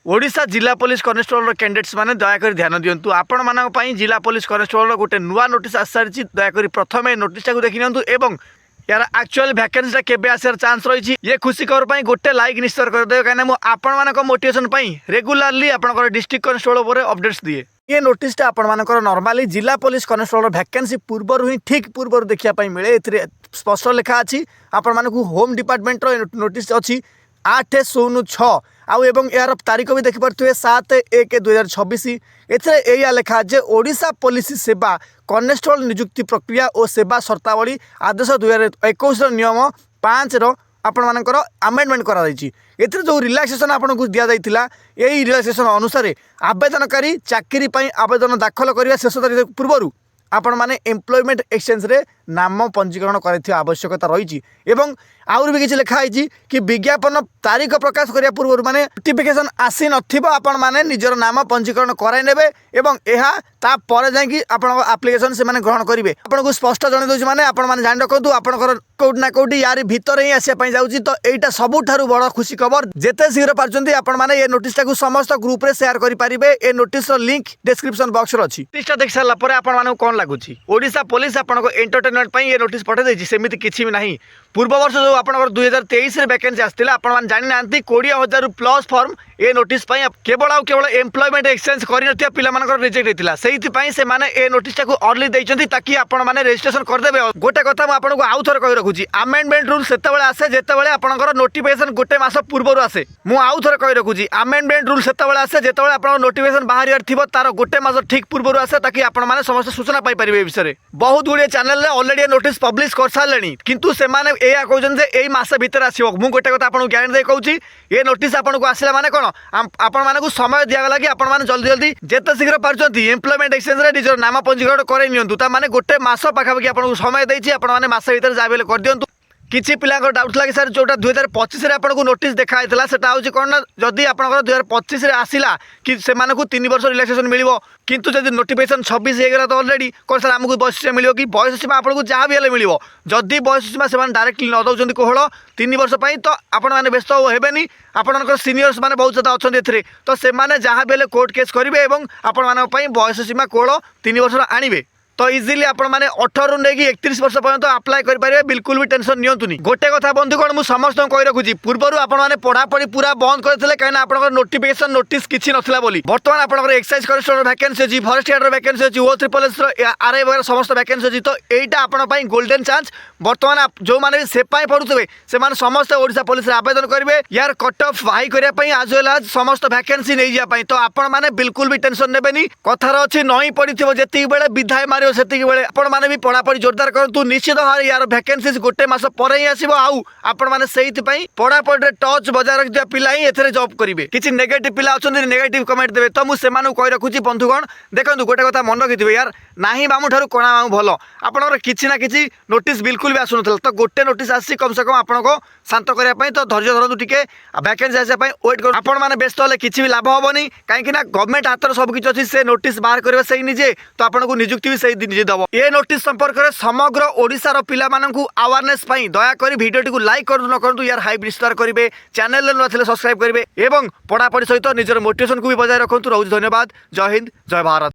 ओडिशा जिला police constable candidates माने दयाकोरी ध्यान दिंतु आपण मानी जिला पुलिस कनेस्टेबल गोटे नुआ नोटिस आसी सारी दयाकोरी प्रथम नोटिस देखी नियंतु एवं यार एक्चुअल वैकेंसी केबे आसार चांस रही ये खुशी खबर गोटे लाइक निश्चित करदे कहीं आपण मान मोटिवेशन रेगुलारली आपंकर डिस्ट्रिक्ट कनेस्टेबल अपडेट्स दिए। ये नोटिसटा आपंकर नॉर्मली जिला पुलिस कनेस्टेबल वैकेंसी पूर्वर ही ठीक पूर्वर देखा मिले ए स्पष्ट लिखा अच्छी आपण मानक होम डिपार्टमेंट नोटिस अच्छी 8/06 आउ एवं यार तारीख भी देखिपे 7/1/2026 एया लेखा जे ओडिशा पुलिस सेवा कनेस्टेबल नियुक्ति प्रक्रिया और सेवा शर्तावली आदेश 2021 नियम 5 आपण मानकर आमेंडमेंट कराई जो रिलैक्सेशन आपको दि जाता यही रिलैक्सेशन अनुसार आवेदनकारी चाकरी आवेदन दाखल करने शेष तारीख पूर्व आपण माने एम्प्लॉयमेंट एक्सचेंज रे नाम पंजीकरण कर आवश्यकता रही आउर भी किसी लिखाई कि विज्ञापन तारीख प्रकाश करने पूर्व माने नोटिफिकेशन आसी नथिबो माने निजर नाम पंजीकरण कराई नेबे एवं एहा ता परे जाई आपण एप्लिकेशन से माने ग्रहण करेंगे। आपको स्पष्ट जन दूसरी माने आपण माने जान रखु आपंकर कौट ना कौटी यार भितर ही आसापी जाऊँगी तो यहाँ सबुठारु बड़ खुशी खबर जिते शीघ्र पार्टी आपण माने ये नोटिसटा को समस्त ग्रुप रे शेयर करेंगे। ए नोटिस लिंक डिस्क्रिप्शन बॉक्स रे अच्छी। नोटिसटा देख सारा पर आपण कौन लगुच ओडिशा पुलिस आपको एंटरटेनमेंट ये नोटिस पठाई सेमती किसी भी नहीं। पूर्व वर्ष जो आप 2023 वैकेंसी आसाला आपने जानी ना 20,000 प्लस फॉर्म ए नोटिस केवल आउ केवल एम्प्लॉयमेंट एक्सचेंज कर पिला रिजेक्ट होता से ए नोटिसटा को अर्ली देते ताकि आपण मैंने रजिस्ट्रेशन करदे। गोटे कथा मुझे आउ थे कही रखुच्छी आमेंडमेंट रूल से आसे जिते आपंकर नोटिफिकेशन गोटे मास पूर्व आसे आउ थे कही रखुच्छी आमेंडमेंट रूल से आसे जिते आप नोटिफिकेशन बाहर थी तार गोटे मास ठीक पूर्व आसे ताकि आपण मैंने समस्त सूचना पाइपर विषय बहुत गुड़े चैनल ऑलरेडी नोटिस पब्लिश कर सारे किंतु से या कहते यही मस भितर आसो मुझे गोटे कथा आपको ग्यारंटी कहूँ ये नोटिस आपको आसला माने कौन आपण मानक समय दिगला कि आपण मैंने जल्दी जल्दी जिते शीघ्र पार्टी एम्प्लॉयमेंट एक्सचेंज रे निजर नाम पंजीकरण कर नियंतु गोटे मास पाखापाखि आपको समय देती आपने मास भर जहाँ भी कर दिंतु। किसी पिला डाउट लगे सर जो 2025 आपको नोटिस देखाई सेटा हूँ कौन ना जदि आप 2025 आसला कि से 3 वर्ष रिलैक्सेशन मिल किंतु जब नोटिफिकेशन 26 होगा तो ऑलरेडी कौन सर आमको बयस सीमा मिल कि बयस सीमा आपको जहाँ भी हेल्ले मिल जदि बयस सीमा से डायरेक्टली न दौरान कोहल 3 वर्ष तो आपण मैंने व्यस्त हेनी आपंकर सीनियर्स मैंने बहुत ज़्यादा अच्छा तो से जहाँ भी कोर्ट केस करेंगे और आपण बयस सीमा कोहल 3 वर्ष आणवे तो इजिली आपण माने 18 रु 31 वर्ष पर्यंत अप्लाई करेंगे बिल्कुल भी टेंशन नियंतुनी। गोटे कथा बंधुगण मुझे समस्त कही रखुच्छी पूर्वर आपने पढ़ापढ़ी पूरा बंद करते कहीं आप नोटिफिकेशन नोटिस किसी नाला बर्तमान आप एक्साइज कनेस्टेबल वैकेंसी अच्छी फॉरेस्ट गार्ड वैकेंसी अच्छी O3 आरआई वगैरह समस्त वैकेंसी अच्छी तो यहाँ आपंपाई गोल्डन चांस बर्तमान जो मैंने भी से पढ़ुवे से समस्त ओडिशा पुलिस आवेदन करेंगे यार कट ऑफ हाई करने आज वेल आज समस्त वैकेंसी नहीं जापाई तो आपण मैंने बिल्कुल भी टेंशन नेबेनी कथार अच्छी नई पड़ी जी बेले विधाय मार से आपण मैंने भी पढ़ापढ़ी जोरदार करूँ निश्चित भाव यार वैकेंसी गोटे मास पर ही आसो आपण मैंने से पढ़ापढ़ी टच बजाय रखा पिला ही ए जॉब करेंगे। किसी नेगेटिव पिला अच्छा नेगेटिव कमेंट देते तो मुझे कही रखुच्छी बंधुगण देखो गोटे कथा मन रखिथे यार नाही मामू ठार कणा मामू भल आपंकर किसी ना कि नोटिस बिल्कुल भी आसुन तो गोटे नोटिस आसी कम से कम आपको शांत करने तो धैर्य धरतु टे वैकेंसी आसापी वेट कर आपण मैंने व्यस्त हेल्ले किसी भी लाभ हेनी कहीं गवर्नमेंट हाथ में सबकि अच्छी से नोटिस बाहर करेंगे से निजे तो आपको निजुक्ति भी से निजे दब। ये नोटिस संपर्क में समग्र ओडिशार पिला मानकु अवेयरनेस दयाकोरी भिडियोटी को लाइक करूँ न करूँ यार हाइप विस्तार करेंगे चैनल नुआ थे सब्सक्राइब करेंगे और पढ़ापढ़ी सहित निजर मोटिवेशन को भी बजाय रखुँ। रोज धन्यवाद। जय हिंद जय भारत।